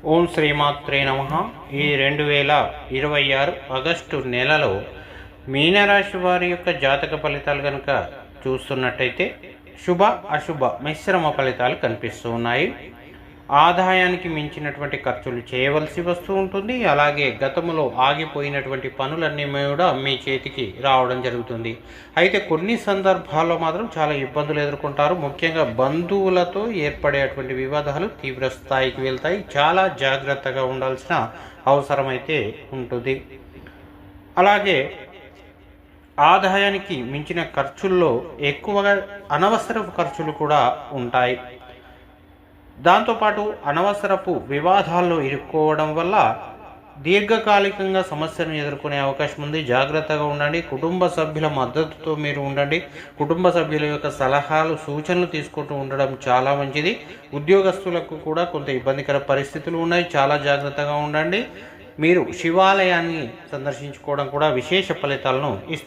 ఓం శ్రీమాత్రే నమః. ఈ 2026 ఆగస్టు నెలలో మీనరాశి వారి యొక్క జాతక ఫలితాలు కనుక చూస్తున్నట్టయితే శుభ అశుభ మిశ్రమ ఫలితాలు కనిపిస్తూ ఉన్నాయి. ఆదాయానికి మించినటువంటి ఖర్చులు చేయవలసి వస్తూ ఉంటుంది. అలాగే గతంలో ఆగిపోయినటువంటి పనులన్నీ కూడా మీ చేతికి రావడం జరుగుతుంది. అయితే కొన్ని సందర్భాల్లో మాత్రం చాలా ఇబ్బందులు ఎదుర్కొంటారు. ముఖ్యంగా బంధువులతో ఏర్పడేటువంటి వివాదాలు తీవ్ర స్థాయికి వెళ్తాయి. చాలా జాగ్రత్తగా ఉండాల్సిన అవసరం అయితే ఉంటుంది. అలాగే ఆదాయానికి మించిన ఖర్చుల్లో ఎక్కువగా అనవసరపు ఖర్చులు కూడా ఉంటాయి. దాంతోపాటు అనవసరపు వివాదాల్లో ఇరుక్కోవడం వల్ల దీర్ఘకాలికంగా సమస్యను ఎదుర్కొనే అవకాశం ఉంది. జాగ్రత్తగా ఉండండి. కుటుంబ సభ్యుల మద్దతుతో మీరు ఉండండి. కుటుంబ సభ్యుల యొక్క సలహాలు సూచనలు తీసుకుంటూ ఉండడం చాలా మంచిది. ఉద్యోగస్తులకు కూడా కొంత ఇబ్బందికర పరిస్థితులు ఉన్నాయి. చాలా జాగ్రత్తగా ఉండండి. మీరు శివాలయాన్ని సందర్శించుకోవడం కూడా విశేష ఫలితాలను ఇస్తుంది.